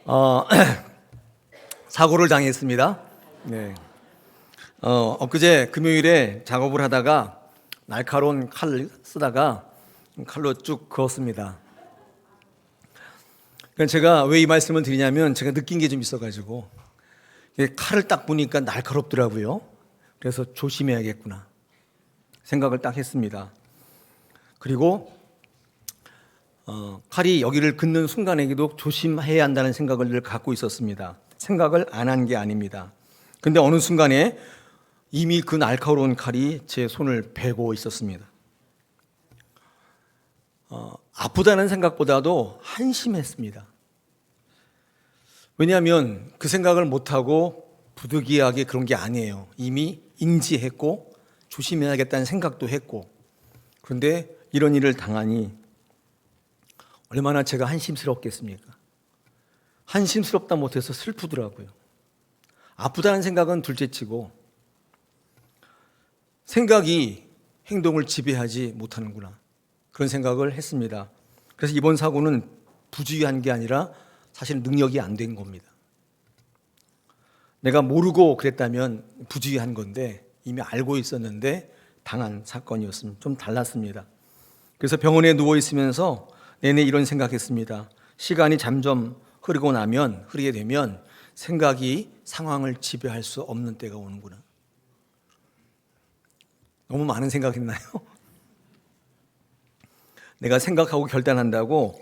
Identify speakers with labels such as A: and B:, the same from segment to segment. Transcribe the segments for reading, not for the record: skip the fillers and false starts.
A: 어, 사고를 당했습니다. 네. 엊그제 금요일에 작업을 하다가 날카로운 칼을 쓰다가 칼로 쭉 그었습니다. 그러니까 제가 왜 이 말씀을 드리냐면 제가 느낀 게 좀 있어가지고 칼을 딱 보니까 날카롭더라고요. 그래서 조심해야겠구나 생각을 딱 했습니다. 그리고 칼이 여기를 긋는 순간에도 조심해야 한다는 생각을 늘 갖고 있었습니다. 생각을 안 한 게 아닙니다. 근데 어느 순간에 이미 그 날카로운 칼이 제 손을 베고 있었습니다. 아프다는 생각보다도 한심했습니다. 왜냐하면 그 생각을 못하고 부득이하게 그런 게 아니에요. 이미 인지했고 조심해야겠다는 생각도 했고, 그런데 이런 일을 당하니 얼마나 제가 한심스럽겠습니까? 한심스럽다 못해서 슬프더라고요. 아프다는 생각은 둘째치고 생각이 행동을 지배하지 못하는구나, 그런 생각을 했습니다. 그래서 이번 사고는 부주의한 게 아니라 사실 능력이 안 된 겁니다. 내가 모르고 그랬다면 부주의한 건데 이미 알고 있었는데 당한 사건이었습니다. 좀 달랐습니다. 그래서 병원에 누워 있으면서 내내 이런 생각했습니다. 시간이 점점 흐르게 되면 생각이 상황을 지배할 수 없는 때가 오는구나. 너무 많은 생각했나요? 내가 생각하고 결단한다고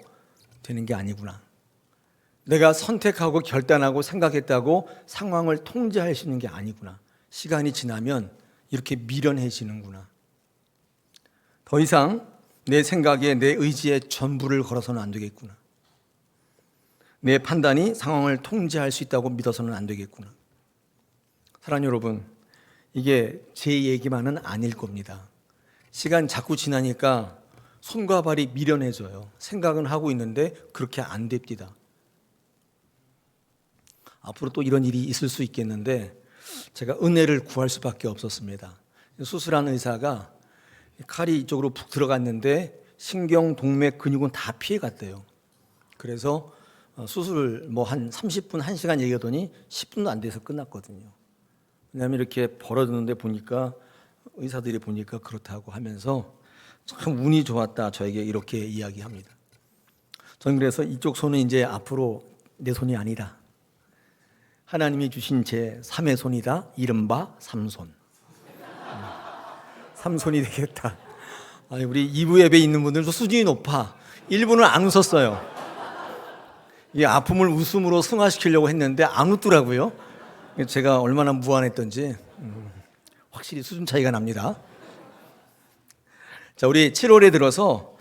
A: 되는 게 아니구나. 내가 선택하고 결단하고 생각했다고 상황을 통제할 수 있는 게 아니구나. 시간이 지나면 이렇게 미련해지는구나. 더 이상 내 생각에 내 의지에 전부를 걸어서는 안 되겠구나. 내 판단이 상황을 통제할 수 있다고 믿어서는 안 되겠구나. 사랑하는 여러분, 이게 제 얘기만은 아닐 겁니다. 시간 자꾸 지나니까 손과 발이 미련해져요. 생각은 하고 있는데 그렇게 안 됩니다. 앞으로 또 이런 일이 있을 수 있겠는데 제가 은혜를 구할 수밖에 없었습니다. 수술한 의사가 칼이 이쪽으로 푹 들어갔는데 신경, 동맥, 근육은 다 피해갔대요. 그래서 수술 한 30분, 1시간 얘기하더니 10분도 안 돼서 끝났거든요. 왜냐하면 이렇게 벌어졌는데 보니까 의사들이 보니까 그렇다고 하면서 참 운이 좋았다, 저에게 이렇게 이야기합니다. 저는 그래서 이쪽 손은 이제 앞으로 내 손이 아니다. 하나님이 주신 제 3의 손이다. 이른바 삼손. 삼손이 되겠다. 우리 2부 예배에 있는 분들도 수준이 높아. 1부는 안 웃었어요. 이 아픔을 웃음으로 승화시키려고 했는데 안 웃더라고요. 제가 얼마나 무안했던지 확실히 수준 차이가 납니다. 자, 우리 7월에 들어서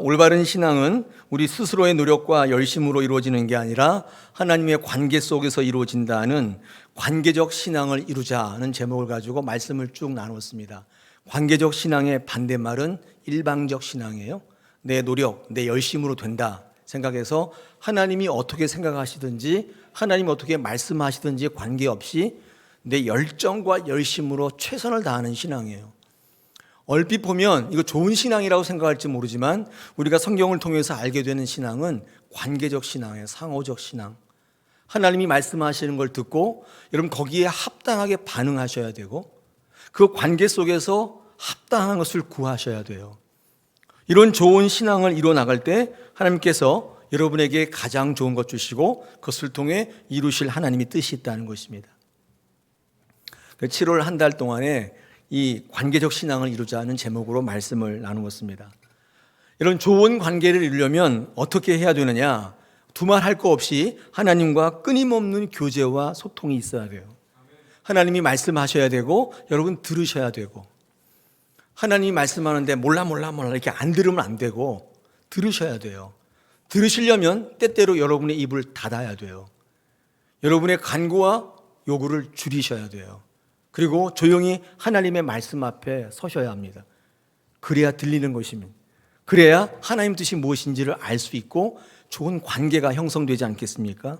A: 올바른 신앙은 우리 스스로의 노력과 열심으로 이루어지는 게 아니라 하나님의 관계 속에서 이루어진다는 관계적 신앙을 이루자는 제목을 가지고 말씀을 쭉 나눴습니다. 관계적 신앙의 반대말은 일방적 신앙이에요. 내 노력, 내 열심으로 된다 생각해서 하나님이 어떻게 생각하시든지 하나님이 어떻게 말씀하시든지 관계없이 내 열정과 열심으로 최선을 다하는 신앙이에요. 얼핏 보면 이거 좋은 신앙이라고 생각할지 모르지만 우리가 성경을 통해서 알게 되는 신앙은 관계적 신앙이에요. 상호적 신앙. 하나님이 말씀하시는 걸 듣고 여러분 거기에 합당하게 반응하셔야 되고 그 관계 속에서 합당한 것을 구하셔야 돼요. 이런 좋은 신앙을 이루어 나갈 때 하나님께서 여러분에게 가장 좋은 것 주시고 그것을 통해 이루실 하나님의 뜻이 있다는 것입니다. 7월 한 달 동안에 이 관계적 신앙을 이루자는 제목으로 말씀을 나누었습니다. 이런 좋은 관계를 이루려면 어떻게 해야 되느냐? 두말할 거 없이 하나님과 끊임없는 교제와 소통이 있어야 돼요. 하나님이 말씀하셔야 되고 여러분 들으셔야 되고, 하나님이 말씀하는데 몰라 이렇게 안 들으면 안 되고 들으셔야 돼요. 들으시려면 때때로 여러분의 입을 닫아야 돼요. 여러분의 간구와 요구를 줄이셔야 돼요. 그리고 조용히 하나님의 말씀 앞에 서셔야 합니다. 그래야 들리는 것입니다. 그래야 하나님 뜻이 무엇인지를 알 수 있고 좋은 관계가 형성되지 않겠습니까?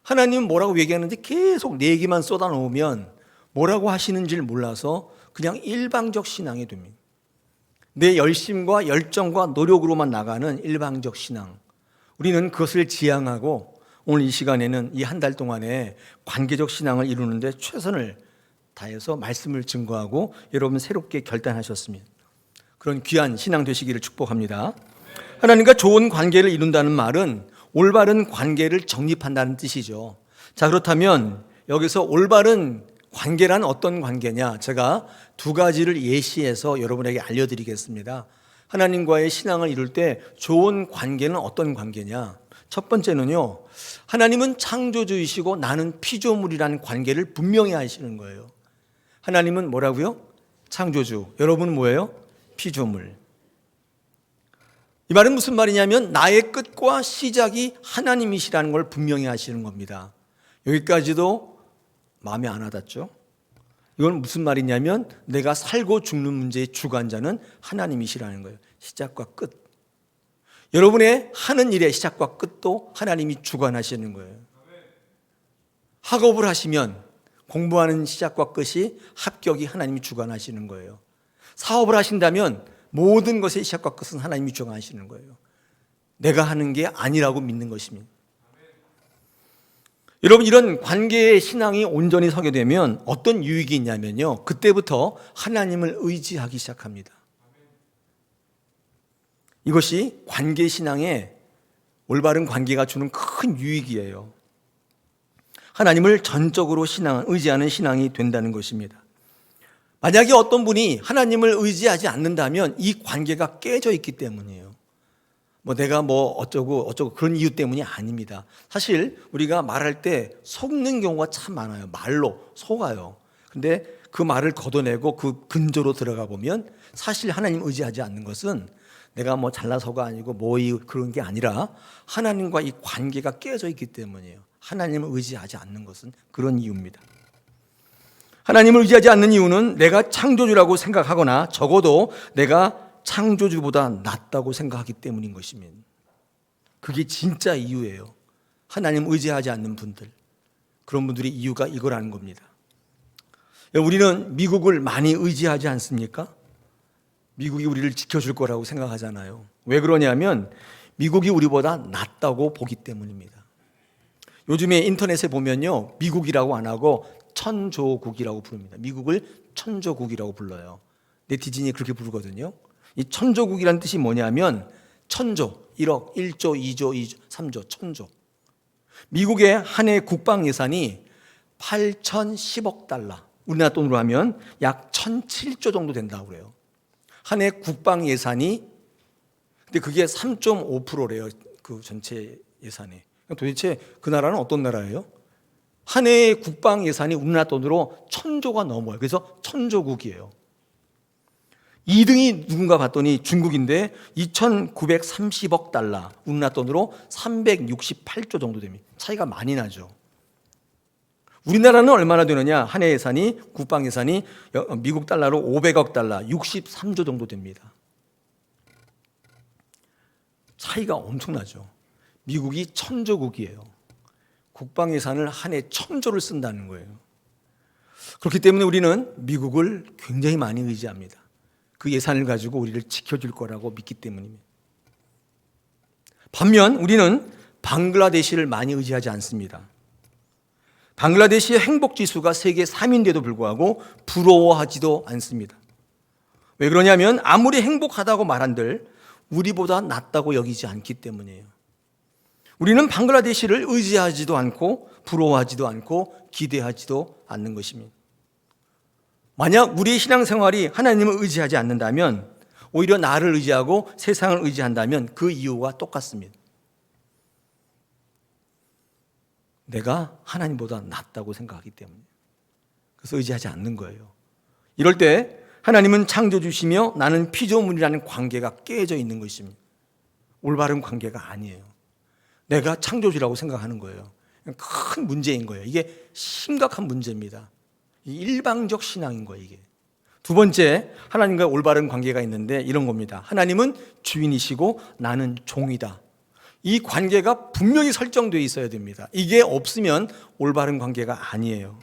A: 하나님은 뭐라고 얘기하는데 계속 내 얘기만 쏟아놓으면 뭐라고 하시는지를 몰라서 그냥 일방적 신앙이 됩니다. 내 열심과 열정과 노력으로만 나가는 일방적 신앙. 우리는 그것을 지향하고 오늘 이 시간에는 이 한 달 동안에 관계적 신앙을 이루는데 최선을 다해서 말씀을 증거하고 여러분 새롭게 결단하셨습니다. 그런 귀한 신앙 되시기를 축복합니다. 하나님과 좋은 관계를 이룬다는 말은 올바른 관계를 정립한다는 뜻이죠. 자, 그렇다면 여기서 올바른 관계란 어떤 관계냐? 제가 두 가지를 예시해서 여러분에게 알려드리겠습니다. 하나님과의 신앙을 이룰 때 좋은 관계는 어떤 관계냐? 첫 번째는요, 하나님은 창조주이시고 나는 피조물이라는 관계를 분명히 하시는 거예요. 하나님은 뭐라고요? 창조주. 여러분은 뭐예요? 피조물. 이 말은 무슨 말이냐면 나의 끝과 시작이 하나님이시라는 걸 분명히 하시는 겁니다. 여기까지도 마음에 안 와닿죠? 이건 무슨 말이냐면 내가 살고 죽는 문제의 주관자는 하나님이시라는 거예요. 시작과 끝. 여러분의 하는 일의 시작과 끝도 하나님이 주관하시는 거예요. 학업을 하시면 공부하는 시작과 끝이 합격이 하나님이 주관하시는 거예요. 사업을 하신다면 모든 것의 시작과 끝은 하나님이 주관하시는 거예요. 내가 하는 게 아니라고 믿는 것입니다. 여러분, 이런 관계의 신앙이 온전히 서게 되면 어떤 유익이 있냐면요, 그때부터 하나님을 의지하기 시작합니다. 이것이 관계 신앙의 올바른 관계가 주는 큰 유익이에요. 하나님을 전적으로 의지하는 신앙이 된다는 것입니다. 만약에 어떤 분이 하나님을 의지하지 않는다면 이 관계가 깨져 있기 때문이에요. 내가 어쩌고 그런 이유 때문이 아닙니다. 사실 우리가 말할 때 속는 경우가 참 많아요. 말로 속아요. 근데 그 말을 걷어내고 그 근저로 들어가 보면 사실 하나님 의지하지 않는 것은 내가 잘나서가 아니고 그런 게 아니라 하나님과 이 관계가 깨져 있기 때문이에요. 하나님을 의지하지 않는 것은 그런 이유입니다. 하나님을 의지하지 않는 이유는 내가 창조주라고 생각하거나 적어도 내가 창조주보다 낫다고 생각하기 때문인 것입니다. 그게 진짜 이유예요. 하나님 의지하지 않는 분들, 그런 분들의 이유가 이거라는 겁니다. 우리는 미국을 많이 의지하지 않습니까? 미국이 우리를 지켜줄 거라고 생각하잖아요. 왜 그러냐면 미국이 우리보다 낫다고 보기 때문입니다. 요즘에 인터넷에 보면요, 미국이라고 안 하고 천조국이라고 부릅니다. 미국을 천조국이라고 불러요. 네티즌이 그렇게 부르거든요. 이 천조국이라는 뜻이 뭐냐면 천조, 1억, 1조, 2조, 2조, 3조, 천조. 미국의 한 해 국방 예산이 8,010억 달러, 우리나라 돈으로 하면 약 1,007조 정도 된다고 그래요. 한 해 국방 예산이, 근데 그게 3.5%래요. 그 전체 예산이. 도대체 그 나라는 어떤 나라예요? 한 해의 국방 예산이 우리나라 돈으로 1,000조가 넘어요. 그래서 천조국이에요. 2등이 누군가 봤더니 중국인데 2,930억 달러, 우리나라 돈으로 368조 정도 됩니다. 차이가 많이 나죠. 우리나라는 얼마나 되느냐? 한 해 예산이, 국방 예산이 미국 달러로 500억 달러, 63조 정도 됩니다. 차이가 엄청나죠. 미국이 천조국이에요. 국방 예산을 한 해 1,000조를 쓴다는 거예요. 그렇기 때문에 우리는 미국을 굉장히 많이 의지합니다. 그 예산을 가지고 우리를 지켜줄 거라고 믿기 때문입니다. 반면 우리는 방글라데시를 많이 의지하지 않습니다. 방글라데시의 행복지수가 세계 3위인데도 불구하고 부러워하지도 않습니다. 왜 그러냐면 아무리 행복하다고 말한들 우리보다 낫다고 여기지 않기 때문이에요. 우리는 방글라데시를 의지하지도 않고 부러워하지도 않고 기대하지도 않는 것입니다. 만약 우리의 신앙생활이 하나님을 의지하지 않는다면 오히려 나를 의지하고 세상을 의지한다면 그 이유가 똑같습니다. 내가 하나님보다 낫다고 생각하기 때문에. 그래서 의지하지 않는 거예요. 이럴 때 하나님은 창조주시며 나는 피조물이라는 관계가 깨져 있는 것입니다. 올바른 관계가 아니에요. 내가 창조주라고 생각하는 거예요. 큰 문제인 거예요. 이게 심각한 문제입니다. 일방적 신앙인 거예요, 이게. 두 번째, 하나님과 올바른 관계가 있는데 이런 겁니다. 하나님은 주인이시고 나는 종이다. 이 관계가 분명히 설정되어 있어야 됩니다. 이게 없으면 올바른 관계가 아니에요.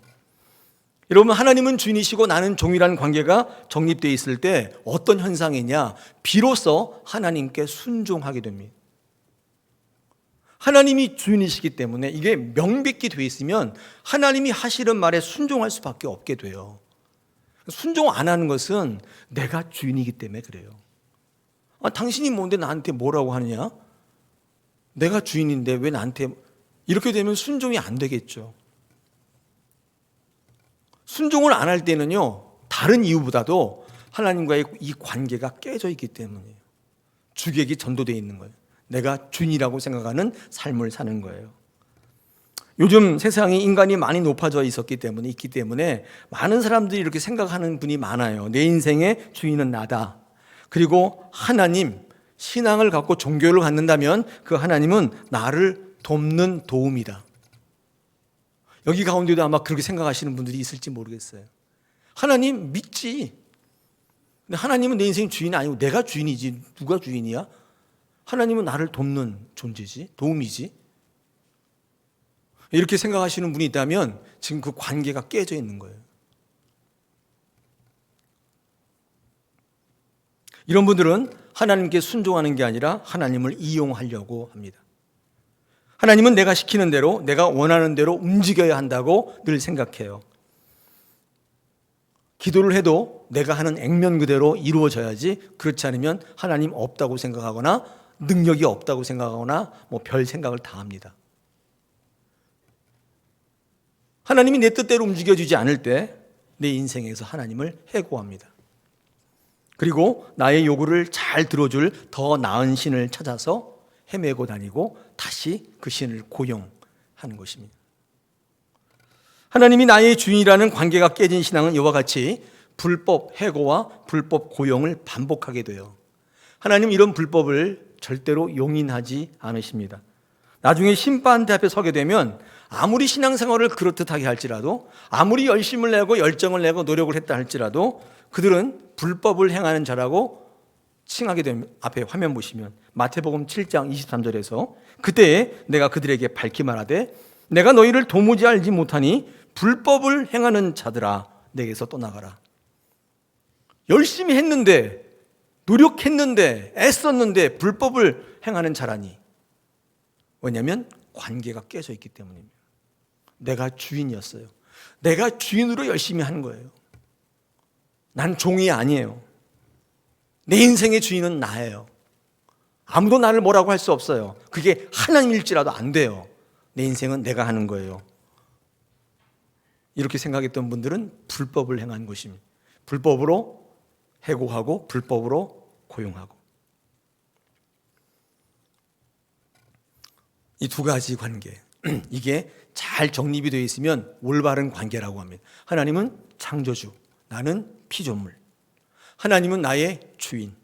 A: 여러분, 하나님은 주인이시고 나는 종이라는 관계가 정립되어 있을 때 어떤 현상이냐? 비로소 하나님께 순종하게 됩니다. 하나님이 주인이시기 때문에 이게 명백히 돼 있으면 하나님이 하시는 말에 순종할 수밖에 없게 돼요. 순종 안 하는 것은 내가 주인이기 때문에 그래요. 당신이 뭔데 나한테 뭐라고 하느냐? 내가 주인인데 왜 나한테, 이렇게 되면 순종이 안 되겠죠. 순종을 안 할 때는요, 다른 이유보다도 하나님과의 이 관계가 깨져 있기 때문이에요. 주객이 전도되어 있는 거예요. 내가 주인이라고 생각하는 삶을 사는 거예요. 요즘 세상에 인간이 많이 높아져 있기 때문에 많은 사람들이 이렇게 생각하는 분이 많아요. 내 인생의 주인은 나다. 그리고 하나님, 신앙을 갖고 종교를 갖는다면 그 하나님은 나를 돕는 도움이다. 여기 가운데도 아마 그렇게 생각하시는 분들이 있을지 모르겠어요. 하나님 믿지. 근데 하나님은 내 인생 주인이 아니고 내가 주인이지. 누가 주인이야? 하나님은 나를 돕는 존재지, 도움이지. 이렇게 생각하시는 분이 있다면 지금 그 관계가 깨져 있는 거예요. 이런 분들은 하나님께 순종하는 게 아니라 하나님을 이용하려고 합니다. 하나님은 내가 시키는 대로, 내가 원하는 대로 움직여야 한다고 늘 생각해요. 기도를 해도 내가 하는 액면 그대로 이루어져야지, 그렇지 않으면 하나님 없다고 생각하거나 능력이 없다고 생각하거나 별 생각을 다 합니다. 하나님이 내 뜻대로 움직여주지 않을 때 내 인생에서 하나님을 해고합니다. 그리고 나의 요구를 잘 들어줄 더 나은 신을 찾아서 헤매고 다니고 다시 그 신을 고용하는 것입니다. 하나님이 나의 주인이라는 관계가 깨진 신앙은 이와 같이 불법 해고와 불법 고용을 반복하게 돼요. 하나님은 이런 불법을 절대로 용인하지 않으십니다. 나중에 심판대 앞에 서게 되면 아무리 신앙생활을 그렇듯하게 할지라도, 아무리 열심을 내고 열정을 내고 노력을 했다 할지라도 그들은 불법을 행하는 자라고 칭하게 되면, 앞에 화면 보시면 마태복음 7장 23절에서 그때에 내가 그들에게 밝히 말하되 내가 너희를 도무지 알지 못하니 불법을 행하는 자들아 내게서 떠나가라. 열심히 했는데, 노력했는데, 애썼는데 불법을 행하는 자라니. 왜냐하면 관계가 깨져 있기 때문입니다. 내가 주인이었어요. 내가 주인으로 열심히 한 거예요. 난 종이 아니에요. 내 인생의 주인은 나예요. 아무도 나를 뭐라고 할 수 없어요. 그게 하나님일지라도 안 돼요. 내 인생은 내가 하는 거예요. 이렇게 생각했던 분들은 불법을 행한 것입니다. 불법으로 해고하고 불법으로 고용하고. 이 두 가지 관계, 이게 잘 정립이 되어 있으면 올바른 관계라고 합니다. 하나님은 창조주, 나는 피조물. 하나님은 나의 주인,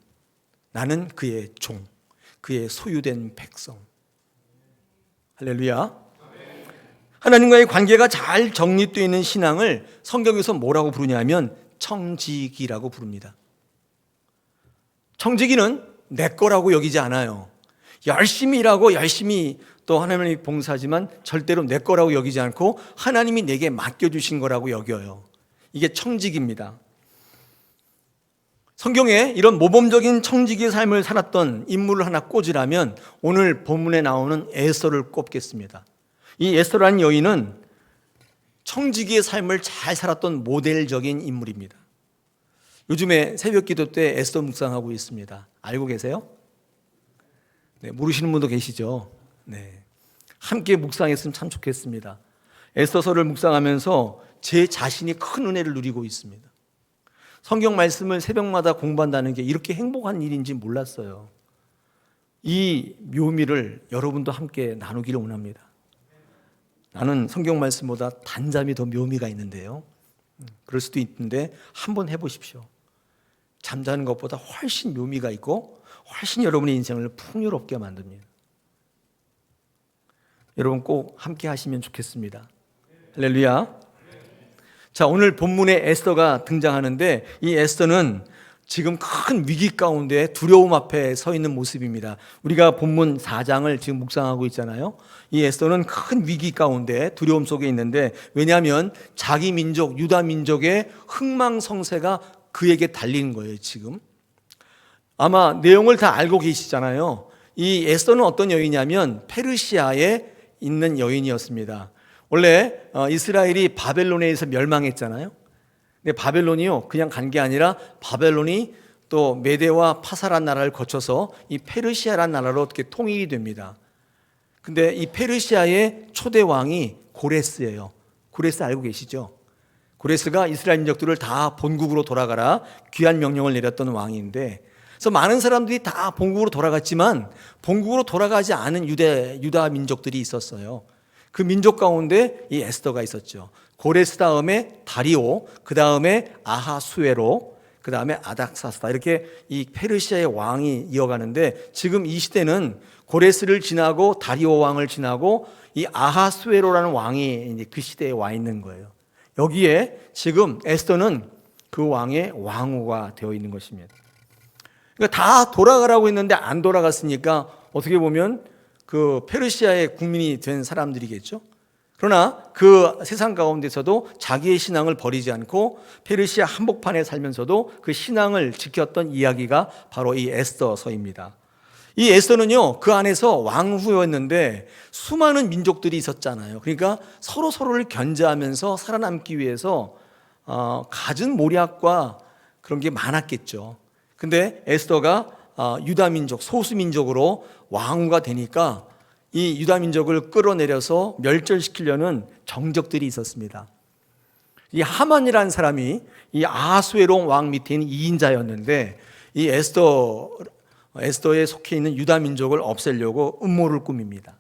A: 나는 그의 종, 그의 소유된 백성. 할렐루야. 하나님과의 관계가 잘 정립되어 있는 신앙을 성경에서 뭐라고 부르냐면 청지기라고 부릅니다. 청지기는 내 거라고 여기지 않아요. 열심히 일하고 열심히 또 하나님의 봉사하지만 절대로 내 거라고 여기지 않고 하나님이 내게 맡겨주신 거라고 여겨요. 이게 청지기입니다. 성경에 이런 모범적인 청지기의 삶을 살았던 인물을 하나 꽂으라면 오늘 본문에 나오는 에스더를 꼽겠습니다. 이 에스더라는 여인은 청지기의 삶을 잘 살았던 모델적인 인물입니다. 요즘에 새벽 기도 때 에스더 묵상하고 있습니다. 알고 계세요? 네, 모르시는 분도 계시죠? 네, 함께 묵상했으면 참 좋겠습니다. 에스더서를 묵상하면서 제 자신이 큰 은혜를 누리고 있습니다. 성경 말씀을 새벽마다 공부한다는 게 이렇게 행복한 일인지 몰랐어요. 이 묘미를 여러분도 함께 나누기를 원합니다. 나는 성경 말씀보다 단잠이 더 묘미가 있는데요. 그럴 수도 있는데 한번 해보십시오. 잠자는 것보다 훨씬 묘미가 있고 훨씬 여러분의 인생을 풍요롭게 만듭니다. 여러분 꼭 함께 하시면 좋겠습니다. 할렐루야. 자, 오늘 본문에 에스더가 등장하는데 이 에스더는 지금 큰 위기 가운데 두려움 앞에 서 있는 모습입니다. 우리가 본문 4장을 지금 묵상하고 있잖아요. 이 에스더는 큰 위기 가운데 두려움 속에 있는데, 왜냐하면 자기 민족, 유다 민족의 흥망성쇠가 그에게 달리는 거예요. 지금 아마 내용을 다 알고 계시잖아요. 이 에스더는 어떤 여인이냐면 페르시아에 있는 여인이었습니다. 원래 이스라엘이 바벨론에 의해서 멸망했잖아요. 근데 바벨론이요, 그냥 간 게 아니라 바벨론이 또 메대와 파사란 나라를 거쳐서 이 페르시아란 나라로 어떻게 통일이 됩니다. 근데 이 페르시아의 초대 왕이 고레스예요. 고레스 알고 계시죠? 고레스가 이스라엘 민족들을 다 본국으로 돌아가라 귀한 명령을 내렸던 왕인데, 그래서 많은 사람들이 다 본국으로 돌아갔지만 본국으로 돌아가지 않은 유다 민족들이 있었어요. 그 민족 가운데 이 에스더가 있었죠. 고레스 다음에 다리오, 그 다음에 아하수에로, 그 다음에 아닥사스다, 이렇게 이 페르시아의 왕이 이어가는데, 지금 이 시대는 고레스를 지나고 다리오 왕을 지나고 이 아하수에로라는 왕이 이제 그 시대에 와 있는 거예요. 여기에 지금 에스더는 그 왕의 왕후가 되어 있는 것입니다. 그러니까 다 돌아가라고 했는데 안 돌아갔으니까 어떻게 보면 그 페르시아의 국민이 된 사람들이겠죠. 그러나 그 세상 가운데서도 자기의 신앙을 버리지 않고 페르시아 한복판에 살면서도 그 신앙을 지켰던 이야기가 바로 이 에스더서입니다. 이 에스더는요, 그 안에서 왕후였는데 수많은 민족들이 있었잖아요. 그러니까 서로를 견제하면서 살아남기 위해서 갖은 모략과 그런 게 많았겠죠. 근데 에스더가 유다 민족, 소수 민족으로 왕후가 되니까 이 유다 민족을 끌어내려서 멸절시키려는 정적들이 있었습니다. 이 하만이라는 사람이 이 아하수에로 왕 밑에 있는 2인자였는데 이 에스더에 속해 있는 유다 민족을 없애려고 음모를 꾸밉니다.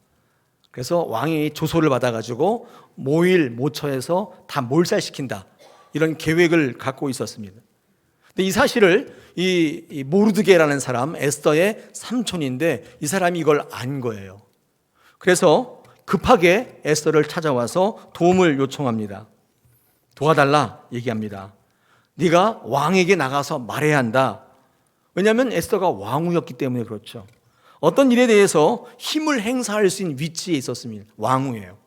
A: 그래서 왕이 조소를 받아가지고 모일모처해서 다 몰살시킨다, 이런 계획을 갖고 있었습니다. 근데 이 사실을 이 모르드게라는 사람, 에스더의 삼촌인데, 이 사람이 이걸 안 거예요. 그래서 급하게 에스더를 찾아와서 도움을 요청합니다. 도와달라 얘기합니다. 네가 왕에게 나가서 말해야 한다. 왜냐하면 에스더가 왕후였기 때문에 그렇죠. 어떤 일에 대해서 힘을 행사할 수 있는 위치에 있었습니다. 왕후예요.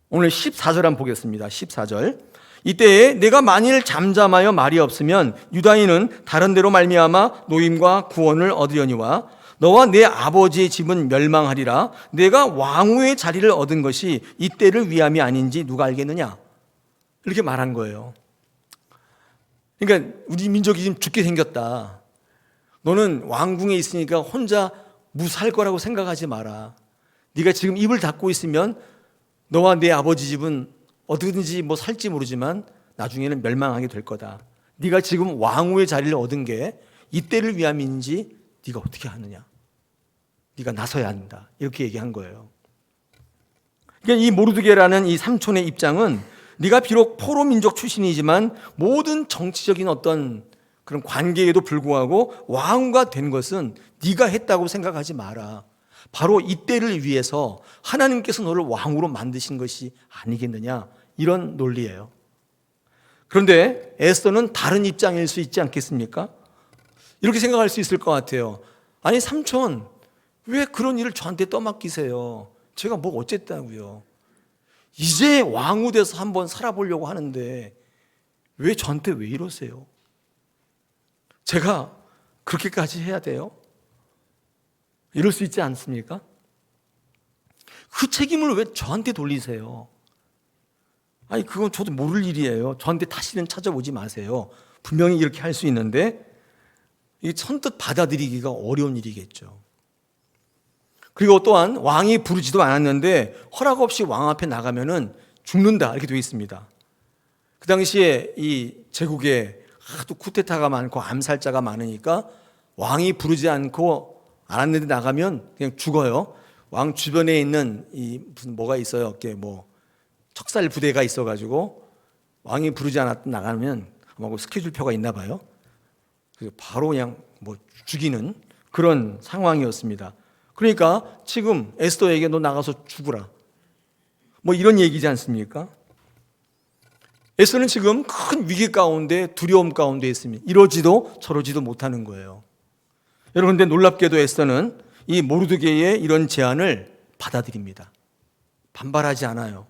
A: 오늘 14절 한번 보겠습니다. 14절. 이때에 내가 만일 잠잠하여 말이 없으면 유다인은 다른 데로 말미암아 노임과 구원을 얻으려니와 너와 내 아버지의 집은 멸망하리라. 내가 왕후의 자리를 얻은 것이 이때를 위함이 아닌지 누가 알겠느냐, 이렇게 말한 거예요. 그러니까 우리 민족이 지금 죽게 생겼다. 너는 왕궁에 있으니까 혼자 무사할 거라고 생각하지 마라. 네가 지금 입을 닫고 있으면 너와 내 아버지 집은 어떻게든지 뭐 살지 모르지만 나중에는 멸망하게 될 거다. 네가 지금 왕후의 자리를 얻은 게 이때를 위함인지 네가 어떻게 하느냐, 네가 나서야 한다, 이렇게 얘기한 거예요. 그러니까 이 모르드게라는 이 삼촌의 입장은, 네가 비록 포로 민족 출신이지만 모든 정치적인 어떤 그런 관계에도 불구하고 왕후가 된 것은 네가 했다고 생각하지 마라. 바로 이때를 위해서 하나님께서 너를 왕후로 만드신 것이 아니겠느냐, 이런 논리예요. 그런데 에스더는 다른 입장일 수 있지 않겠습니까? 이렇게 생각할 수 있을 것 같아요. 아니 삼촌, 왜 그런 일을 저한테 떠맡기세요? 제가 뭐 어쨌다고요? 이제 왕후 돼서 한번 살아보려고 하는데 왜 저한테 왜 이러세요? 제가 그렇게까지 해야 돼요? 이럴 수 있지 않습니까? 그 책임을 왜 저한테 돌리세요? 아니 그건 저도 모를 일이에요. 저한테 다시는 찾아오지 마세요. 분명히 이렇게 할 수 있는데 이 선뜻 받아들이기가 어려운 일이겠죠. 그리고 또한 왕이 부르지도 않았는데 허락 없이 왕 앞에 나가면은 죽는다, 이렇게 되어 있습니다. 그 당시에 이 제국에 하도 쿠데타가 많고 암살자가 많으니까 왕이 부르지 않고 않았는데 나가면 그냥 죽어요. 왕 주변에 있는 이 무슨 뭐가 있어요. 이렇게 뭐 척살 부대가 있어가지고 왕이 부르지 않았던 나가면 아마 스케줄표가 있나 봐요. 그래서 바로 그냥 뭐 죽이는 그런 상황이었습니다. 그러니까 지금 에스더에게 너 나가서 죽으라, 뭐 이런 얘기지 않습니까? 에스더는 지금 큰 위기 가운데, 두려움 가운데 있습니다. 이러지도 저러지도 못하는 거예요. 여러분, 근데 놀랍게도 에스더는 이 모르드게의 이런 제안을 받아들입니다. 반발하지 않아요.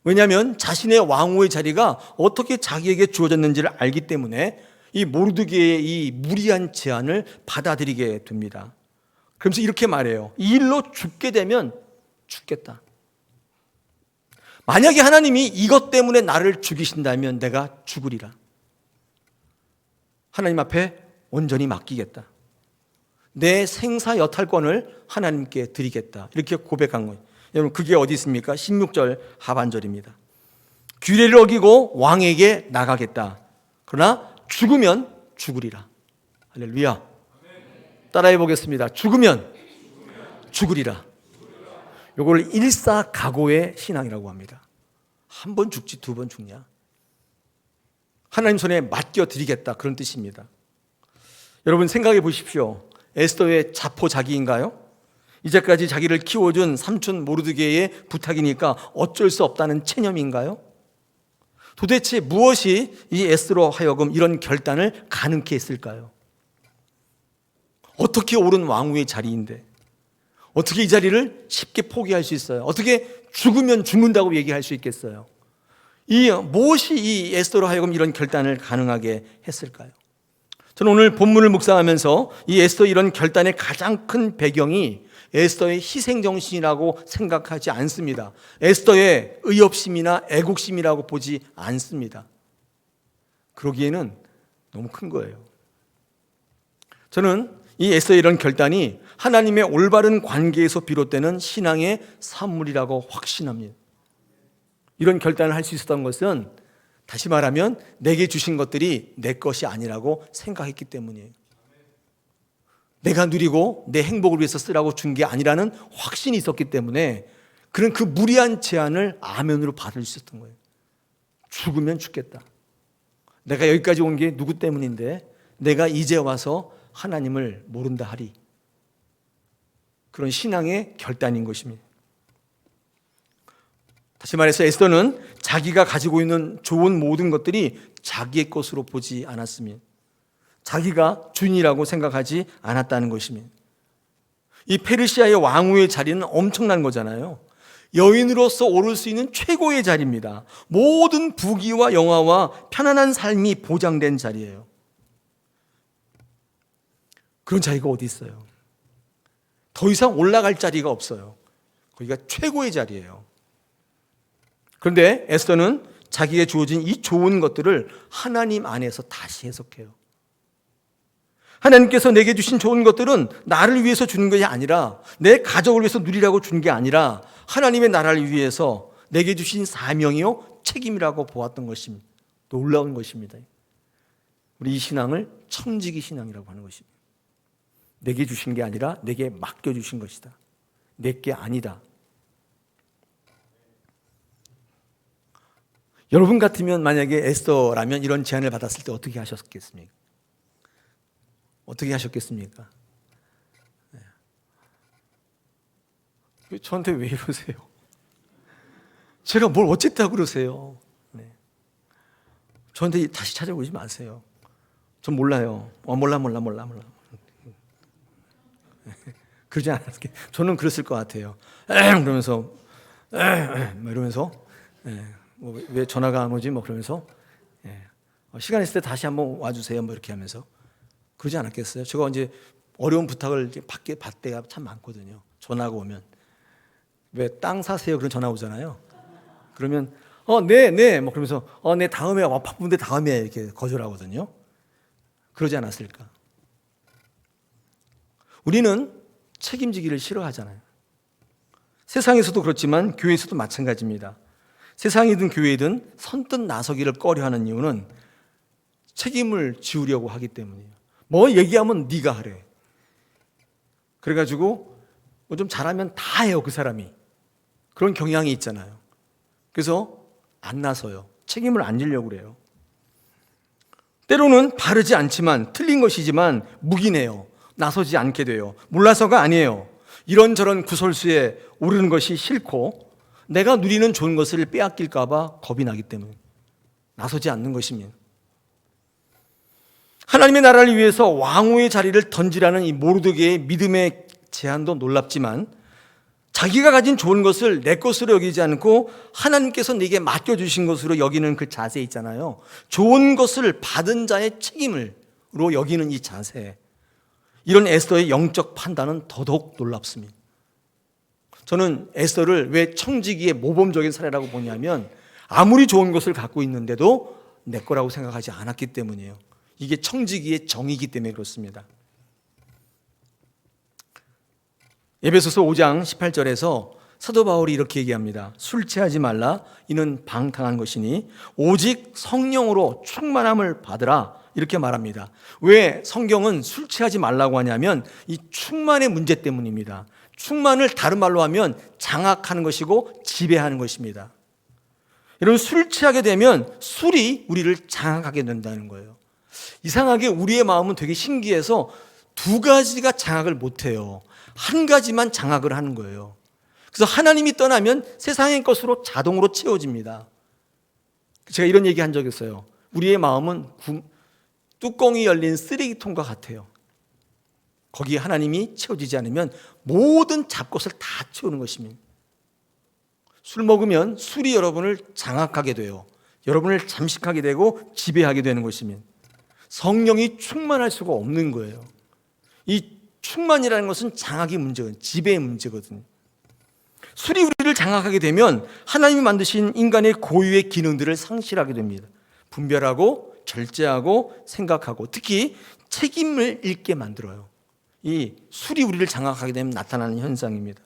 A: 왜냐하면 자신의 왕후의 자리가 어떻게 자기에게 주어졌는지를 알기 때문에 이 모르드게의 이 무리한 제안을 받아들이게 됩니다. 그러면서 이렇게 말해요. 이 일로 죽게 되면 죽겠다. 만약에 하나님이 이것 때문에 나를 죽이신다면 내가 죽으리라. 하나님 앞에 온전히 맡기겠다. 내 생사 여탈권을 하나님께 드리겠다. 이렇게 고백한 거예요. 여러분, 그게 어디 있습니까? 16절 하반절입니다. 규례를 어기고 왕에게 나가겠다. 그러나 죽으면 죽으리라. 할렐루야. 따라해 보겠습니다. 죽으면 죽으리라. 이걸 일사각오의 신앙이라고 합니다. 한 번 죽지 두 번 죽냐? 하나님 손에 맡겨드리겠다, 그런 뜻입니다. 여러분 생각해 보십시오. 에스더의 자포자기인가요? 이제까지 자기를 키워준 삼촌 모르드게의 부탁이니까 어쩔 수 없다는 체념인가요? 도대체 무엇이 이 에스더로 하여금 이런 결단을 가능케 했을까요? 어떻게 옳은 왕후의 자리인데 어떻게 이 자리를 쉽게 포기할 수 있어요? 어떻게 죽으면 죽는다고 얘기할 수 있겠어요? 무엇이 이 에스더로 하여금 이런 결단을 가능하게 했을까요? 저는 오늘 본문을 묵상하면서 이 에스더 이런 결단의 가장 큰 배경이 에스더의 희생정신이라고 생각하지 않습니다. 에스더의 의협심이나 애국심이라고 보지 않습니다. 그러기에는 너무 큰 거예요. 저는 이 에스더의 이런 결단이 하나님의 올바른 관계에서 비롯되는 신앙의 산물이라고 확신합니다. 이런 결단을 할 수 있었던 것은 다시 말하면 내게 주신 것들이 내 것이 아니라고 생각했기 때문이에요. 내가 누리고 내 행복을 위해서 쓰라고 준 게 아니라는 확신이 있었기 때문에 그런 그 무리한 제안을 아멘으로 받을 수 있었던 거예요. 죽으면 죽겠다. 내가 여기까지 온 게 누구 때문인데 내가 이제 와서 하나님을 모른다 하리. 그런 신앙의 결단인 것입니다. 다시 말해서 에스더는 자기가 가지고 있는 좋은 모든 것들이 자기의 것으로 보지 않았습니다. 자기가 주인이라고 생각하지 않았다는 것입니다. 이 페르시아의 왕후의 자리는 엄청난 거잖아요. 여인으로서 오를 수 있는 최고의 자리입니다. 모든 부귀와 영화와 편안한 삶이 보장된 자리예요. 그런 자리가 어디 있어요? 더 이상 올라갈 자리가 없어요. 거기가 최고의 자리예요. 그런데 에스더는 자기에게 주어진 이 좋은 것들을 하나님 안에서 다시 해석해요. 하나님께서 내게 주신 좋은 것들은 나를 위해서 주는 것이 아니라 내 가족을 위해서 누리라고 준 게 아니라 하나님의 나라를 위해서 내게 주신 사명이요 책임이라고 보았던 것입니다. 놀라운 것입니다. 우리 이 신앙을 청지기 신앙이라고 하는 것입니다. 내게 주신 게 아니라 내게 맡겨주신 것이다. 내게 아니다. 여러분 같으면 만약에 에스더라면 이런 제안을 받았을 때 어떻게 하셨겠습니까? 어떻게 하셨겠습니까? 네. 저한테 왜 이러세요? 제가 뭘 어쨌다고 그러세요? 네. 저한테 다시 찾아오지 마세요. 전 몰라요. 몰라. 그러지 않았을게. 저는 그랬을 것 같아요. 그러면서 이러면서 왜 전화가 안 오지? 그러면서 시간 있을 때 다시 한번 와주세요. 이렇게 하면서 그러지 않았겠어요? 제가 이제 어려운 부탁을 받을 때가 참 많거든요. 전화가 오면 왜 땅 사세요? 그런 전화 오잖아요. 그러면 네. 그러면서 네 다음에 바쁜데 다음에 이렇게 거절하거든요. 그러지 않았을까? 우리는 책임지기를 싫어하잖아요. 세상에서도 그렇지만 교회에서도 마찬가지입니다. 세상이든 교회든 선뜻 나서기를 꺼려하는 이유는 책임을 지우려고 하기 때문이에요. 뭐 얘기하면 네가 하래. 그래가지고 뭐 좀 잘하면 다 해요, 그 사람이. 그런 경향이 있잖아요. 그래서 안 나서요. 책임을 안 지려고 그래요. 때로는 바르지 않지만 틀린 것이지만 묵인해요. 나서지 않게 돼요. 몰라서가 아니에요. 이런저런 구설수에 오르는 것이 싫고 내가 누리는 좋은 것을 빼앗길까 봐 겁이 나기 때문에 나서지 않는 것입니다. 하나님의 나라를 위해서 왕후의 자리를 던지라는 이 모르드게의 믿음의 제안도 놀랍지만 자기가 가진 좋은 것을 내 것으로 여기지 않고 하나님께서 내게 맡겨주신 것으로 여기는 그 자세 있잖아요. 좋은 것을 받은 자의 책임으로 여기는 이 자세, 이런 에스더의 영적 판단은 더더욱 놀랍습니다. 저는 에스더를 왜 청지기의 모범적인 사례라고 보냐면 아무리 좋은 것을 갖고 있는데도 내 거라고 생각하지 않았기 때문이에요. 이게 청지기의 정의이기 때문에 그렇습니다. 에베소서 5장 18절에서 사도 바울이 이렇게 얘기합니다. 술 취하지 말라. 이는 방탕한 것이니 오직 성령으로 충만함을 받으라. 이렇게 말합니다. 왜 성경은 술 취하지 말라고 하냐면 이 충만의 문제 때문입니다. 충만을 다른 말로 하면 장악하는 것이고 지배하는 것입니다. 여러분, 술 취하게 되면 술이 우리를 장악하게 된다는 거예요. 이상하게 우리의 마음은 되게 신기해서 두 가지가 장악을 못해요. 한 가지만 장악을 하는 거예요. 그래서 하나님이 떠나면 세상의 것으로 자동으로 채워집니다. 제가 이런 얘기 한 적이 있어요. 우리의 마음은 뚜껑이 열린 쓰레기통과 같아요. 거기에 하나님이 채워지지 않으면 모든 잡것을 다 채우는 것입니다. 술 먹으면 술이 여러분을 장악하게 돼요. 여러분을 잠식하게 되고 지배하게 되는 것입니다. 성령이 충만할 수가 없는 거예요. 이 충만이라는 것은 장악의 문제거든요. 지배의 문제거든요. 술이 우리를 장악하게 되면 하나님이 만드신 인간의 고유의 기능들을 상실하게 됩니다. 분별하고 절제하고 생각하고 특히 책임을 잃게 만들어요. 이 술이 우리를 장악하게 되면 나타나는 현상입니다.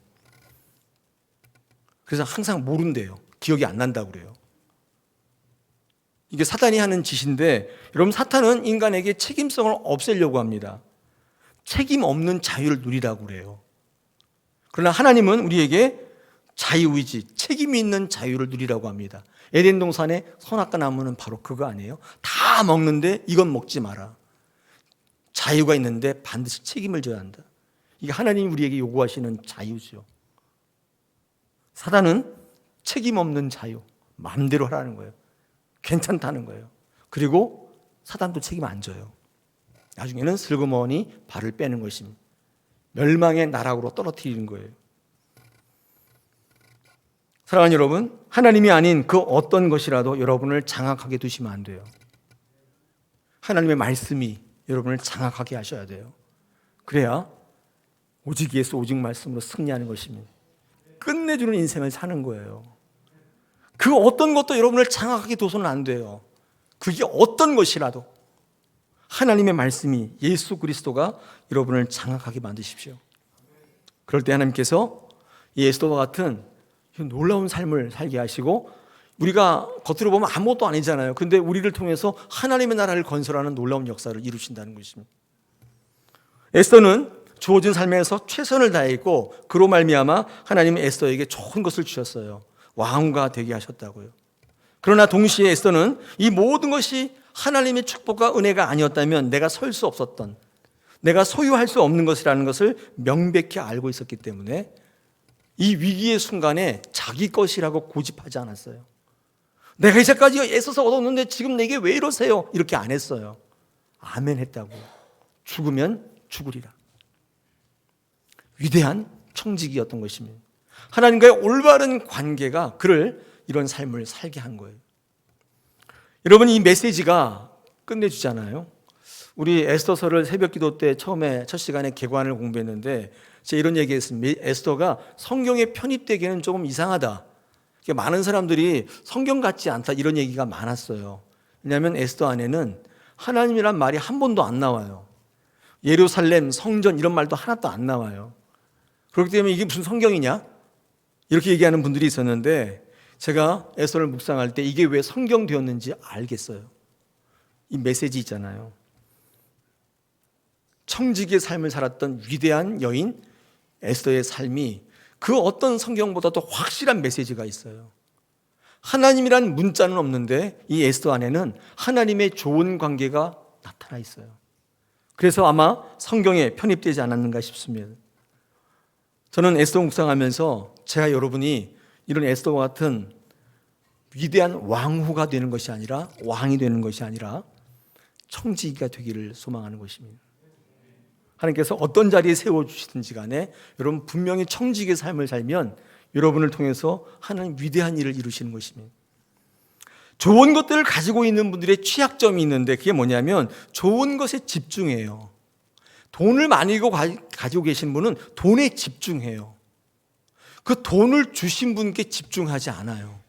A: 그래서 항상 모른대요. 기억이 안 난다고 그래요. 이게 사탄이 하는 짓인데, 여러분, 사탄은 인간에게 책임성을 없애려고 합니다. 책임 없는 자유를 누리라고 그래요. 그러나 하나님은 우리에게 자유의지, 책임이 있는 자유를 누리라고 합니다. 에덴 동산의 선악과 나무는 바로 그거 아니에요? 다 먹는데 이건 먹지 마라. 자유가 있는데 반드시 책임을 져야 한다. 이게 하나님이 우리에게 요구하시는 자유죠. 사단은 책임 없는 자유, 마음대로 하라는 거예요. 괜찮다는 거예요. 그리고 사단도 책임 안 져요. 나중에는 슬그머니 발을 빼는 것입니다. 멸망의 나락으로 떨어뜨리는 거예요. 사랑하는 여러분, 하나님이 아닌 그 어떤 것이라도 여러분을 장악하게 두시면 안 돼요. 하나님의 말씀이 여러분을 장악하게 하셔야 돼요. 그래야 오직 예수, 오직 말씀으로 승리하는 것입니다. 끝내주는 인생을 사는 거예요. 그 어떤 것도 여러분을 장악하게 둬서는 안 돼요. 그게 어떤 것이라도 하나님의 말씀이, 예수 그리스도가 여러분을 장악하게 만드십시오. 그럴 때 하나님께서 에스더와 같은 놀라운 삶을 살게 하시고, 우리가 겉으로 보면 아무것도 아니잖아요. 근데 우리를 통해서 하나님의 나라를 건설하는 놀라운 역사를 이루신다는 것입니다. 에스더는 주어진 삶에서 최선을 다했고, 그로 말미암아 하나님은 에스더에게 좋은 것을 주셨어요. 왕후가 되게 하셨다고요. 그러나 동시에 에스더는 이 모든 것이 하나님의 축복과 은혜가 아니었다면 내가 설 수 없었던, 내가 소유할 수 없는 것이라는 것을 명백히 알고 있었기 때문에 이 위기의 순간에 자기 것이라고 고집하지 않았어요. 내가 이제까지 애써서 얻었는데 지금 내게 왜 이러세요? 이렇게 안 했어요. 아멘 했다고요. 죽으면 죽으리라. 위대한 청지기였던 것입니다. 하나님과의 올바른 관계가 그를 이런 삶을 살게 한 거예요. 여러분, 이 메시지가 끝내주잖아요. 우리 에스더서를 새벽 기도 때 처음에 첫 시간에 개관을 공부했는데 제가 이런 얘기했습니다. 에스더가 성경에 편입되기는 조금 이상하다. 많은 사람들이 성경 같지 않다 이런 얘기가 많았어요. 왜냐하면 에스더 안에는 하나님이란 말이 한 번도 안 나와요. 예루살렘, 성전 이런 말도 하나도 안 나와요. 그렇기 때문에 이게 무슨 성경이냐? 이렇게 얘기하는 분들이 있었는데 제가 에스더를 묵상할 때 이게 왜 성경 되었는지 알겠어요. 이 메시지 있잖아요. 청지기의 삶을 살았던 위대한 여인 에스더의 삶이 그 어떤 성경보다도 확실한 메시지가 있어요. 하나님이란 문자는 없는데 이 에스더 안에는 하나님의 좋은 관계가 나타나 있어요. 그래서 아마 성경에 편입되지 않았는가 싶습니다. 저는 에스더 묵상하면서 제가 여러분이 이런 에스더와 같은 위대한 왕후가 되는 것이 아니라, 왕이 되는 것이 아니라 청지기가 되기를 소망하는 것입니다. 하나님께서 어떤 자리에 세워주시든지 간에 여러분 분명히 청지기의 삶을 살면 여러분을 통해서 하나님 위대한 일을 이루시는 것입니다. 좋은 것들을 가지고 있는 분들의 취약점이 있는데 그게 뭐냐면 좋은 것에 집중해요. 돈을 많이 가지고 계신 분은 돈에 집중해요. 그 돈을 주신 분께 집중하지 않아요.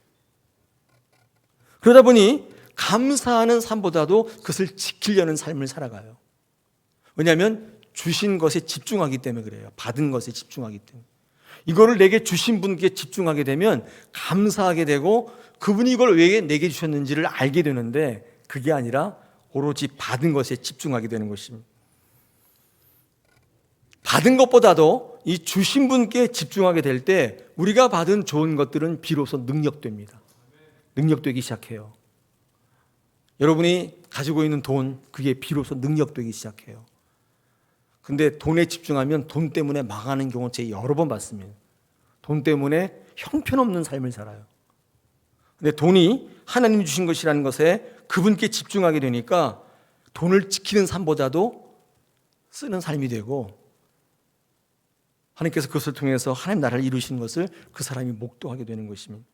A: 그러다 보니 감사하는 삶보다도 그것을 지키려는 삶을 살아가요. 왜냐하면 주신 것에 집중하기 때문에 그래요. 받은 것에 집중하기 때문에. 이거를 내게 주신 분께 집중하게 되면 감사하게 되고 그분이 이걸 왜 내게 주셨는지를 알게 되는데 그게 아니라 오로지 받은 것에 집중하게 되는 것입니다. 받은 것보다도 이 주신 분께 집중하게 될 때 우리가 받은 좋은 것들은 비로소 능력됩니다. 능력되기 시작해요. 여러분이 가지고 있는 돈, 그게 비로소 능력되기 시작해요. 근데 돈에 집중하면 돈 때문에 망하는 경우 제가 여러 번 봤습니다. 돈 때문에 형편없는 삶을 살아요. 근데 돈이 하나님 주신 것이라는 것에 그분께 집중하게 되니까 돈을 지키는 삶보다도 쓰는 삶이 되고 하나님께서 그것을 통해서 하나님 나라를 이루시는 것을 그 사람이 목도하게 되는 것입니다.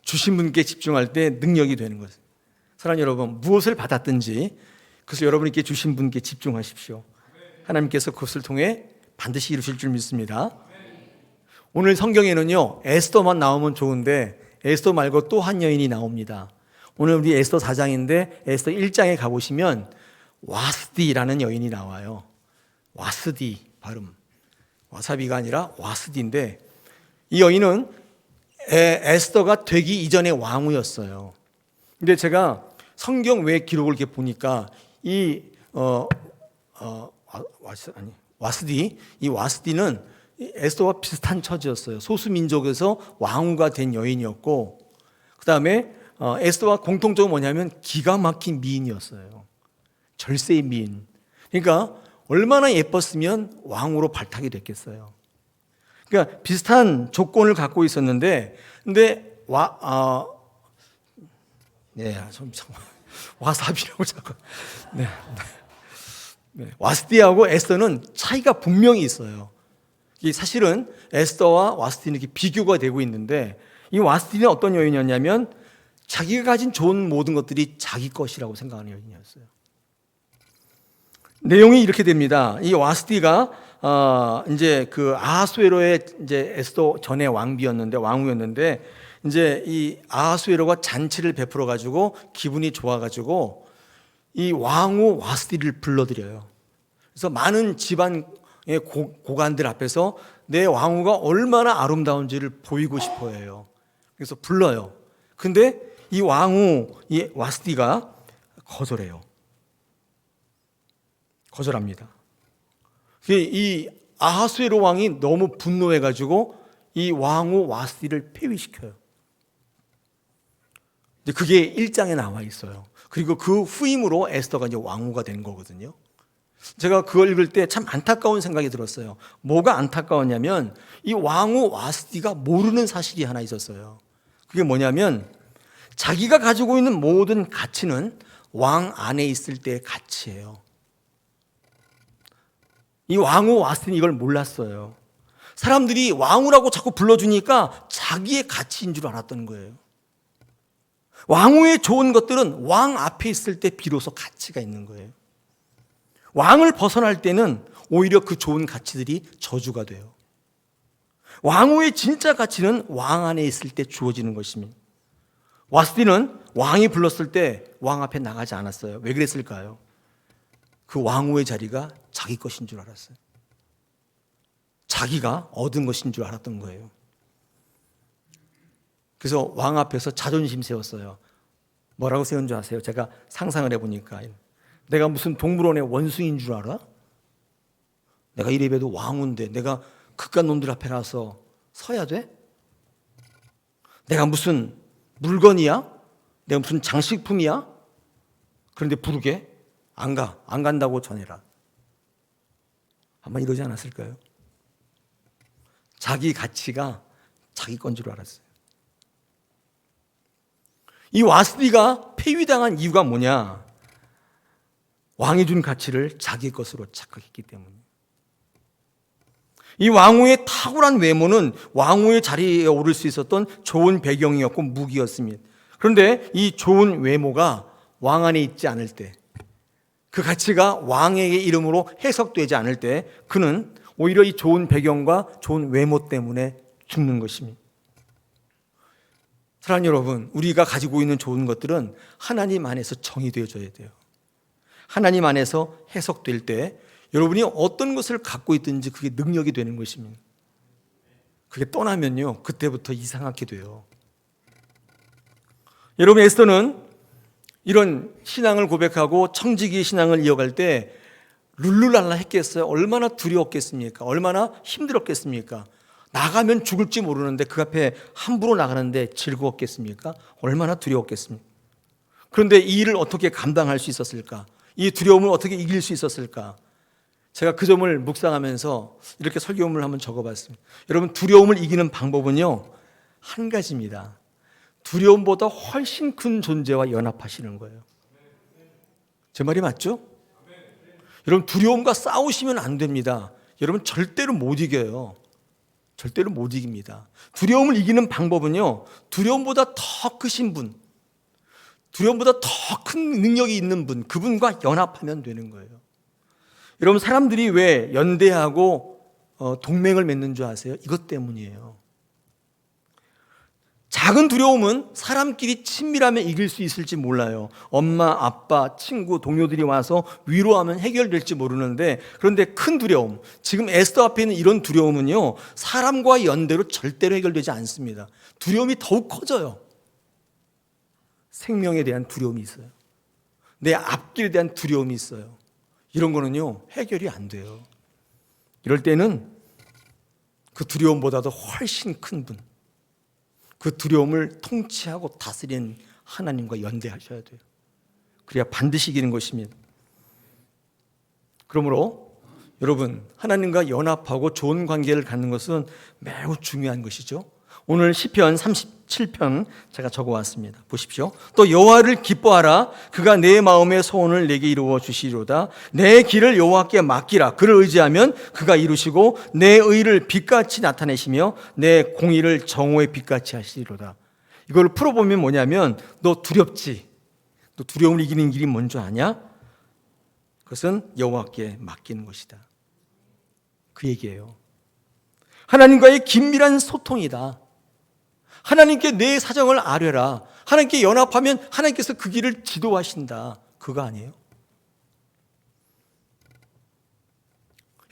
A: 주신 분께 집중할 때 능력이 되는 것입니다. 사랑하는 여러분, 무엇을 받았든지 그래서 여러분께 주신 분께 집중하십시오. 하나님께서 그것을 통해 반드시 이루실 줄 믿습니다. 오늘 성경에는요 에스더만 나오면 좋은데 에스더 말고 또 한 여인이 나옵니다. 오늘 우리 에스더 4장인데 에스더 1장에 가보시면 와스디라는 여인이 나와요. 와스디 발음, 와사비가 아니라 와스디인데 이 여인은 에스더가 되기 이전의 왕후였어요. 근데 제가 성경 외 기록을 이렇게 보니까 이 와스디는 에스더와 비슷한 처지였어요. 소수민족에서 왕후가 된 여인이었고 그 다음에 에스더와 공통점은 뭐냐면 기가 막힌 미인이었어요. 절세의 미인. 그러니까 얼마나 예뻤으면 왕으로 발탁이 됐겠어요. 그러니까 비슷한 조건을 갖고 있었는데 근데 와사비라고 자꾸 와스디하고 에스더는 차이가 분명히 있어요. 사실은 에스더와 와스디는 이렇게 비교가 되고 있는데 이 와스디는 어떤 여인이었냐면 자기가 가진 좋은 모든 것들이 자기 것이라고 생각하는 여인이었어요. 내용이 이렇게 됩니다. 이 와스디가 이제 그 아하수에로의 이제 에스더 전에 왕후였는데 이제 이 아하수에로가 잔치를 베풀어 가지고 기분이 좋아 가지고 이 왕후 와스디를 불러들여요. 그래서 많은 집안의 고관들 앞에서 내 왕후가 얼마나 아름다운지를 보이고 싶어 해요. 그래서 불러요. 근데 이 왕후 이 와스디가 거절합니다. 이 아하수에로 왕이 너무 분노해 가지고 이 왕후 와스디를 폐위시켜요. 그게 1장에 나와 있어요. 그리고 그 후임으로 에스더가 이제 왕후가 된 거거든요. 제가 그걸 읽을 때 참 안타까운 생각이 들었어요. 뭐가 안타까웠냐면 이 왕후 와스디가 모르는 사실이 하나 있었어요. 그게 뭐냐면 자기가 가지고 있는 모든 가치는 왕 안에 있을 때의 가치예요. 이 왕후 와스디는 이걸 몰랐어요. 사람들이 왕후라고 자꾸 불러주니까 자기의 가치인 줄 알았던 거예요. 왕후의 좋은 것들은 왕 앞에 있을 때 비로소 가치가 있는 거예요. 왕을 벗어날 때는 오히려 그 좋은 가치들이 저주가 돼요. 왕후의 진짜 가치는 왕 안에 있을 때 주어지는 것입니다. 와스디는 왕이 불렀을 때 왕 앞에 나가지 않았어요. 왜 그랬을까요? 그 왕후의 자리가 자기 것인 줄 알았어요. 자기가 얻은 것인 줄 알았던 거예요. 그래서 왕 앞에서 자존심 세웠어요. 뭐라고 세운 줄 아세요? 제가 상상을 해보니까 내가 무슨 동물원의 원숭이인 줄 알아? 내가 이래봬도 왕후인데 내가 그깟 놈들 앞에 나서 서야 돼? 내가 무슨 물건이야? 내가 무슨 장식품이야? 그런데 부르게? 안 간다고 전해라. 아마 이러지 않았을까요? 자기 가치가 자기 건 줄 알았어요. 이 와스디가 폐위당한 이유가 뭐냐? 왕이 준 가치를 자기 것으로 착각했기 때문에. 이 왕후의 탁월한 외모는 왕후의 자리에 오를 수 있었던 좋은 배경이었고 무기였습니다. 그런데 이 좋은 외모가 왕 안에 있지 않을 때, 그 가치가 왕의 이름으로 해석되지 않을 때 그는 오히려 이 좋은 배경과 좋은 외모 때문에 죽는 것입니다. 사랑하는 여러분, 우리가 가지고 있는 좋은 것들은 하나님 안에서 정의되어져야 돼요. 하나님 안에서 해석될 때 여러분이 어떤 것을 갖고 있든지 그게 능력이 되는 것입니다. 그게 떠나면요, 그때부터 이상하게 돼요. 여러분, 에스더는 이런 신앙을 고백하고 청지기의 신앙을 이어갈 때 룰루랄라 했겠어요? 얼마나 두려웠겠습니까? 얼마나 힘들었겠습니까? 나가면 죽을지 모르는데 그 앞에 함부로 나가는데 즐거웠겠습니까? 얼마나 두려웠겠습니까? 그런데 이 일을 어떻게 감당할 수 있었을까? 이 두려움을 어떻게 이길 수 있었을까? 제가 그 점을 묵상하면서 이렇게 설교문을 한번 적어봤습니다. 여러분, 두려움을 이기는 방법은요, 한 가지입니다. 두려움보다 훨씬 큰 존재와 연합하시는 거예요. 제 말이 맞죠? 여러분, 두려움과 싸우시면 안 됩니다. 여러분, 절대로 못 이겨요. 절대로 못 이깁니다. 두려움을 이기는 방법은요, 두려움보다 더 크신 분, 두려움보다 더 큰 능력이 있는 분, 그분과 연합하면 되는 거예요. 여러분, 사람들이 왜 연대하고 동맹을 맺는 줄 아세요? 이것 때문이에요. 작은 두려움은 사람끼리 친밀하면 이길 수 있을지 몰라요. 엄마, 아빠, 친구, 동료들이 와서 위로하면 해결될지 모르는데, 그런데 큰 두려움, 지금 에스더 앞에 있는 이런 두려움은요, 사람과의 연대로 절대로 해결되지 않습니다. 두려움이 더욱 커져요. 생명에 대한 두려움이 있어요. 내 앞길에 대한 두려움이 있어요. 이런 거는요, 해결이 안 돼요. 이럴 때는 그 두려움보다도 훨씬 큰 분, 그 두려움을 통치하고 다스리는 하나님과 연대하셔야 돼요. 그래야 반드시 이기는 것입니다. 그러므로 여러분, 하나님과 연합하고 좋은 관계를 갖는 것은 매우 중요한 것이죠. 오늘 시편 37편 제가 적어왔습니다. 보십시오. 또 여호와를 기뻐하라. 그가 내 마음의 소원을 내게 이루어 주시리로다. 내 길을 여호와께 맡기라. 그를 의지하면 그가 이루시고 내 의를 빛같이 나타내시며 내 공의를 정오의 빛같이 하시리로다. 이걸 풀어보면 뭐냐면, 너 두렵지? 너 두려움을 이기는 길이 뭔 줄 아냐? 그것은 여호와께 맡기는 것이다. 그 얘기예요. 하나님과의 긴밀한 소통이다. 하나님께 내 사정을 아뢰라. 하나님께 연합하면 하나님께서 그 길을 지도하신다. 그거 아니에요?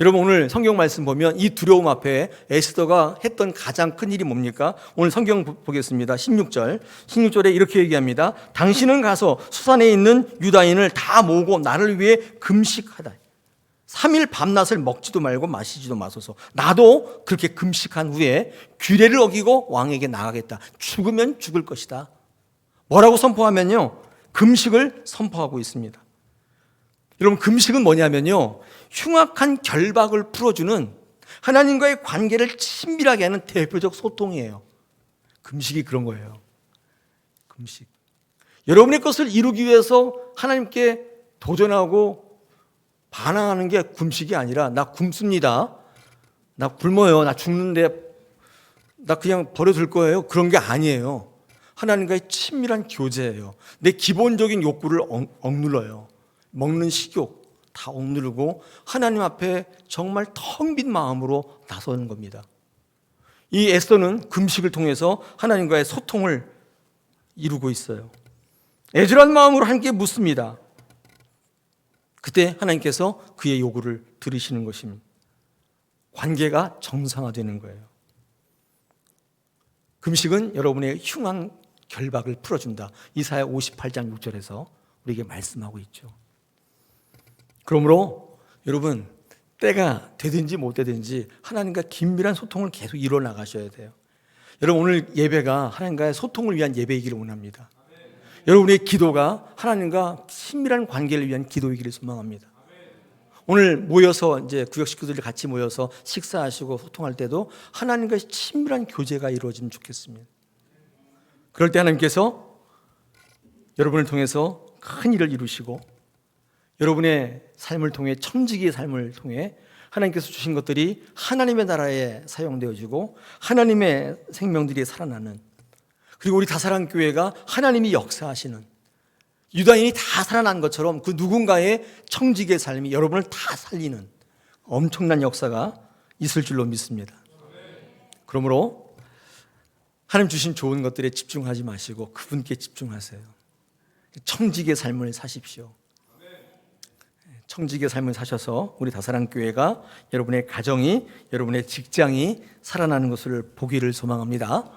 A: 여러분, 오늘 성경 말씀 보면 이 두려움 앞에 에스더가 했던 가장 큰 일이 뭡니까? 오늘 성경 보겠습니다. 16절에 이렇게 얘기합니다. 당신은 가서 수산에 있는 유다인을 다 모으고 나를 위해 금식하다. 3일 밤낮을 먹지도 말고 마시지도 마소서. 나도 그렇게 금식한 후에 규례를 어기고 왕에게 나가겠다. 죽으면 죽을 것이다. 뭐라고 선포하면요, 금식을 선포하고 있습니다. 여러분, 금식은 뭐냐면요, 흉악한 결박을 풀어주는, 하나님과의 관계를 친밀하게 하는 대표적 소통이에요. 금식이 그런 거예요. 금식. 여러분의 것을 이루기 위해서 하나님께 도전하고 반항하는 게 금식이 아니라, 나 굶습니다, 나 굶어요, 나 죽는데 나 그냥 버려둘 거예요, 그런 게 아니에요. 하나님과의 친밀한 교제예요. 내 기본적인 욕구를 억눌러요. 먹는 식욕 다 억누르고 하나님 앞에 정말 텅 빈 마음으로 나서는 겁니다. 이 에스더는 금식을 통해서 하나님과의 소통을 이루고 있어요. 애절한 마음으로 하나님께 묻습니다. 그때 하나님께서 그의 요구를 들으시는 것입니다. 관계가 정상화되는 거예요. 금식은 여러분의 흉한 결박을 풀어준다. 이사야 58장 6절에서 우리에게 말씀하고 있죠. 그러므로 여러분, 때가 되든지 못 되든지 하나님과 긴밀한 소통을 계속 이루어 나가셔야 돼요. 여러분, 오늘 예배가 하나님과의 소통을 위한 예배이기를 원합니다. 여러분의 기도가 하나님과 친밀한 관계를 위한 기도이기를 소망합니다. 오늘 모여서 이제 구역 식구들이 같이 모여서 식사하시고 소통할 때도 하나님과의 친밀한 교제가 이루어지면 좋겠습니다. 그럴 때 하나님께서 여러분을 통해서 큰 일을 이루시고 여러분의 삶을 통해, 청지기의 삶을 통해 하나님께서 주신 것들이 하나님의 나라에 사용되어지고 하나님의 생명들이 살아나는, 그리고 우리 다사랑교회가 하나님이 역사하시는, 유다인이 다 살아난 것처럼 그 누군가의 청지기의 삶이 여러분을 다 살리는 엄청난 역사가 있을 줄로 믿습니다. 그러므로 하나님 주신 좋은 것들에 집중하지 마시고 그분께 집중하세요. 청지기의 삶을 사십시오. 청지기의 삶을 사셔서 우리 다사랑교회가, 여러분의 가정이, 여러분의 직장이 살아나는 것을 보기를 소망합니다.